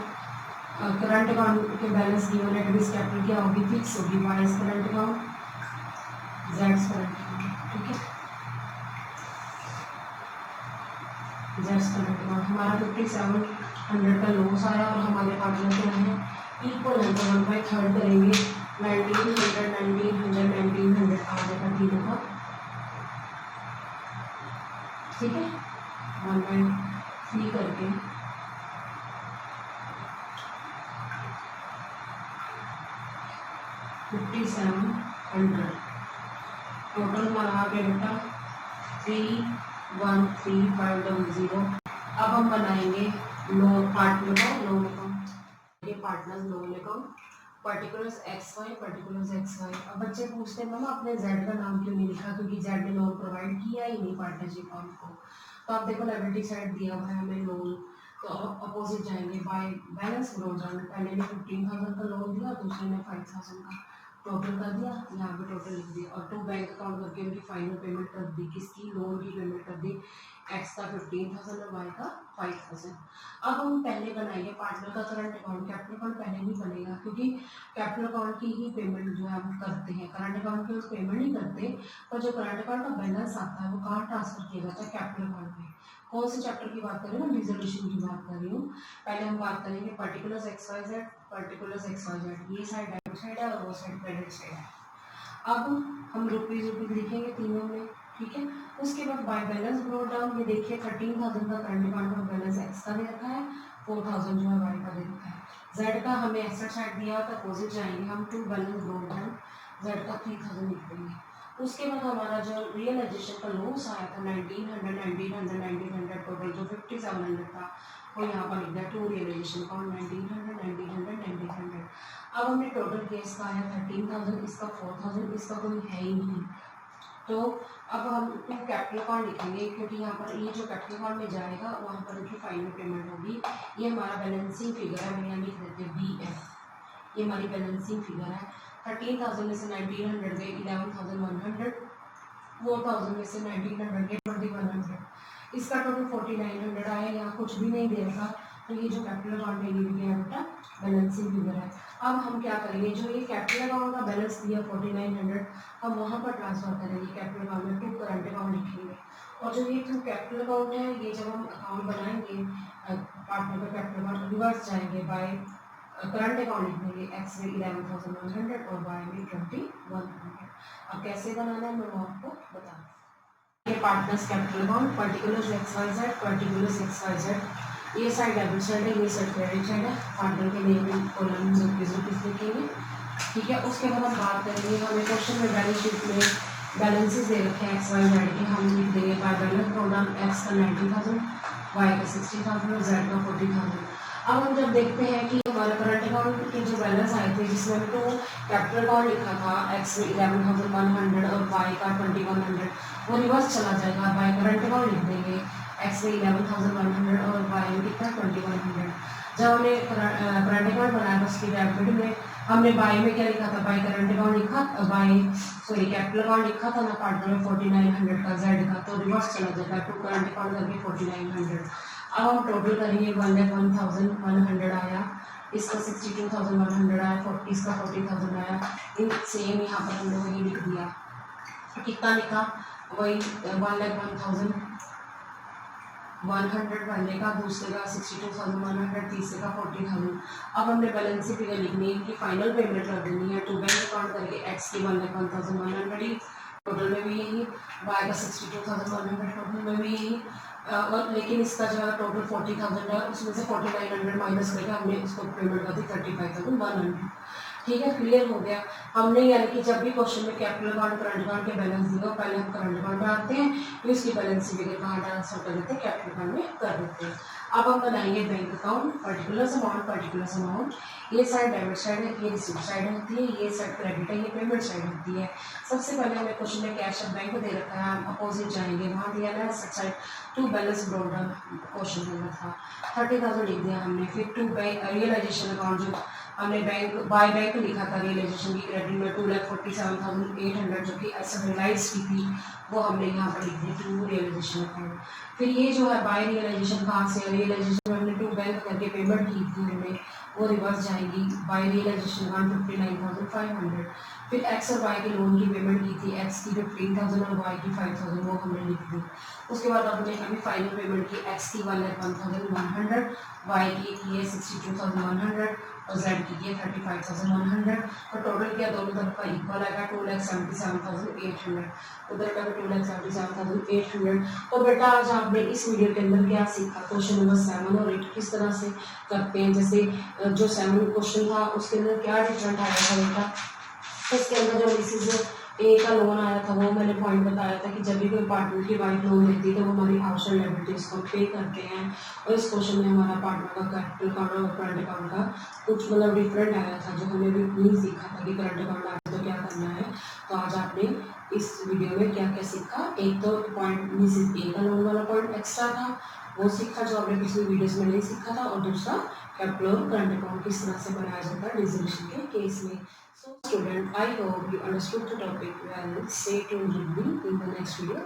करंट अकाउंट के बैलेंस गिवन है डेबिट कैपिटल क्या होगी, फिक्स होगी, वाइस करंट अकाउंट, जेड्स करंट अकाउंट। ठीक है, जेड्स करंट अकाउंट हमारा 5,700 का लॉस आया और हमारे पार्टनर क्या है इक्वल है, तो 1/3 करेंगे 1,900 आ जाएगा तीनों का। ठीक है, 1/3 करके 5,700 टोटल हमारा आ गया बेटा 3,13,500। अब हम बनाएंगे लोन पार्टनर का लोन अकाउंट, ये partner loan account particulars XY particulars XY। अब बच्चे पूछते हैं मामा आपने जेड का नाम क्यों नहीं लिखा, क्योंकि जेड ने लोन प्रोवाइड किया ही नहीं पार्टनरशिप अकाउंट को। तो आप देखो लायबिलिटी साइड दिया हुआ है हमें लोन, तो अब अपोजिट जाएंगे बाय बैलेंस ग्रो जाना, पहले ने 15,000 का लोन दिया, दूसरे ने 5,000 का, टोटल कर दिया, यहाँ पे टोटल लिख दिया और टू बैंक अकाउंट करके उनकी फाइनल पेमेंट कर दी, किसकी लोन की पेमेंट कर दी, एक्स का 15,000 और वाई का 5,000। अब हम पहले बनाएंगे पार्टनर का करंट अकाउंट, कैपिटल अकाउंट पहले नहीं बनेगा क्योंकि कैपिटल अकाउंट की ही पेमेंट जो है हम करते हैं, करंट अकाउंट की पेमेंट नहीं करते, पर जो करंट अकाउंट का बैलेंस आता है वो कहाँ ट्रांसफर किया जाता है, कैपिटल अकाउंट में। कौन से चैप्टर की बात कर रही हूँ, रिजोल्यूशन की बात कर रही हूँ। पहले हम बात करेंगे पर्टिकुलर्स XYZ पर्टिकुलर्स XYZ, ये साइड डेबिट साइड है और वो साइड क्रेडिट साइड है। अब हम रुपीज लिखेंगे तीनों में। ठीक है, उसके बाद बाय बैलेंस ब्रोट डाउन, ये देखिए 13,000 का करंट अकाउंट का बैलेंस एक्स का दे रखा है, 4,000 जो है वाई का दे रखा है। जेड का हमें एसेट साइड दिया था, अपोजिट जाएंगे हम to balance brought down, Z का 3,000 लिख देंगे। उसके बाद हमारा जो रियलाइजेशन का लॉस आया था 1,900 टोटल जो 5,700 था वो यहाँ पर लिख दिया टू रियलाइजेशन अकाउंट 1,900। अब हमने टोटल केस का आया 13,000, इसका 4,000, इसका कोई है ही नहीं। तो अब हम कैपिटल अकाउंट लिखेंगे क्योंकि यहाँ पर ये जो कैपिटल अकाउंट में जाएगा वहाँ पर इनकी फाइनल पेमेंट होगी। ये हमारा बैलेंसिंग फिगर है, हम यहाँ लिख देते हैं BF, ये हमारी बैलेंसिंग फिगर है। 13,000 में से 1,900 गए 11,100, 4,000 में से 1,900 गए 2,100, इसका टोटल 4,900 आया। यहाँ कुछ भी नहीं दे रखा, तो ये जो कैपिटल अकाउंट है ये भी गया बेटा बैलेंसिंग फिगर है। अब हम क्या करेंगे, जो ये कैपिटल अकाउंट का बैलेंस दिया 4,900 हम वहाँ पर ट्रांसफर करेंगे कैपिटल अकाउंट में, टू करंट अकाउंट लिखेंगे। और जो ये टू कैपिटल अकाउंट है ये जब हम अकाउंट बनाएंगे पार्टनर का कैपिटल अकाउंट रिवर्स जाएंगे बाय करंट अकाउंट लिखेंगे, एक्स में 11,100 और वाई में 2,100। अब कैसे बनाना है मैं वो आपको बता दूँ। Partners capital account, particulars XYZ, particulars XYZ, ये साइड डेबिट साइड है, ये साइड क्रेडिट साइड है। पार्टनर के नेम कॉलम रुपीज लिखेंगे, ठीक है। उसके बाद हम बात करेंगे, हमें क्वेश्चन में बैलेंस शीट में बैलेंसेस दे रखे हैं XYZ के, हम लिख देंगे बाय बैलेंस प्रोग्राम X का 90,000, Y का 60,000 और Z का 40,000। अब हम जब देखते हैं कि हमारे करंट अकाउंट के जो बैलेंस आए थे जिसमें हमने तो कैपिटल अकाउंट लिखा था X में 11,100 और Y का 2,100, वो रिवर्स चला जाएगा। बाय करंट अकाउंट लिख देंगे X में 11,100 और Y में कितना 2,100। जब हमने करंट अकाउंट बनाया था उसकी डेबिट में हमने बाय में क्या लिखा था, बाय करंट अकाउंट लिखा, कैपिटल अकाउंट लिखा था ना पार्टनर में 4,900 का Z का, तो रिवर्स चला जाएगा टू करंट अकाउंट करके 4,900। अब हम टोटल करेंगे 1,100 आया, इसका 62,100 आया, इसका 40,000 आया। इन सेम यहाँ पर हमने वही लिख दिया, कितना लिखा वही 1,01,100 पहले का, दूसरे का 62,100, तीसरे का 40,000। अब हमने बैलेंस फिगर लिखनी है कि फाइनल पेमेंट कर देनी है टू बैंक अकाउंट करके X की 1,01,100, टोटल में भी यही, Y का 62,100, टोटल में भी यही। और लेकिन इसका जो है टोटल 40,000 है, उसमें से 4,900 माइनस करके हमने इसको पेमेंट कर दी 35,100। ठीक है, क्लियर हो गया। हमने यानी कि जब भी क्वेश्चन में कैपिटल अकाउंट करंट अकाउंट के बैलेंस दिया पहले हम करंट अकाउंट बनाते हैं, फिर उसकी बैलेंस फिगर कहाँ ट्रांसफर कर देते हैं, कैपिटल अकाउंट में कर देते हैं। अब हम बनाएंगे बैंक अकाउंट, पर्टिकुलर्स अमाउंट, ये साइड डेबिट साइड है, ये रिसीट साइड होती है, ये साइड क्रेडिट है, ये पेमेंट साइड होती है। सबसे पहले हमें क्वेश्चन में कैश ऑफ बैंक दे रखा है, हम अपोजिट जाएंगे, वहाँ दिया है side to balance brought down question देना था, 30,000 लिख दिया हमने। फिर टू बैंक रियलाइजेशन अकाउंट जो हमने बैंक बाय बैंक लिखा था रियलाइजेशन की क्रेडिट में 2,47,800 जो कि ऐसा रियलाइज की थी, वो हमने यहाँ पर लिख दी टू रियलाइजेशन अकाउंट। फिर ये जो है बाय रियलाइजेशन कहाँ से, रियलाइजेशन में हमने टू बैंक करके पेमेंट की थी हमने, वो रिवर्स जाएगी। By realisation 159,500। फिर X और Y के लोन की पेमेंट की थी, X की 15,000 और Y की 5,000, वो हमने लिख दी। उसके बाद हमने अभी फाइनल पेमेंट की, X की 1,01,100, Y की है 62,100 और Z की है 35,100। तो टोटल क्या दोनों तरफ का इक्वल आएगा 2,77,800, उधर का 2,77,800। तो बेटा आज आपने इस वीडियो के अंदर क्या सीखा, क्वेश्चन नंबर 7 और 8 किस तरह से करते हैं। जैसे जो 7 क्वेश्चन था उसके अंदर क्या डिफरेंट आया था बेटा, इसके अंदर जो मिसिज ए का लोन आया था वो मैंने पॉइंट बताया था कि जब भी कोई पार्टनर की वाइफ लोन लेती है तो वो हमारी हाउस होल्ड लायबिलिटीज को पे करते हैं। और इस क्वेश्चन में हमारा पार्टनर का कैपिटल अकाउंट और करंट अकाउंट का कुछ मतलब डिफरेंट आया था, जो हमने भी नहीं सीखा था कि करंट अकाउंट आया तो क्या करना है। तो आज आपने इस वीडियो में क्या क्या सीखा, एक तो पॉइंट मिसिज ए का लोन वाला पॉइंट एक्स्ट्रा था वो सीखा जो आपने पिछली वीडियोज में नहीं सीखा था, और दूसरा कैपिटल और करंट अकाउंट किस तरह से बनाया जाता है डिसोल्यूशन के केस में। So student, I hope you understood the topic well. Stay tuned with me in the next video.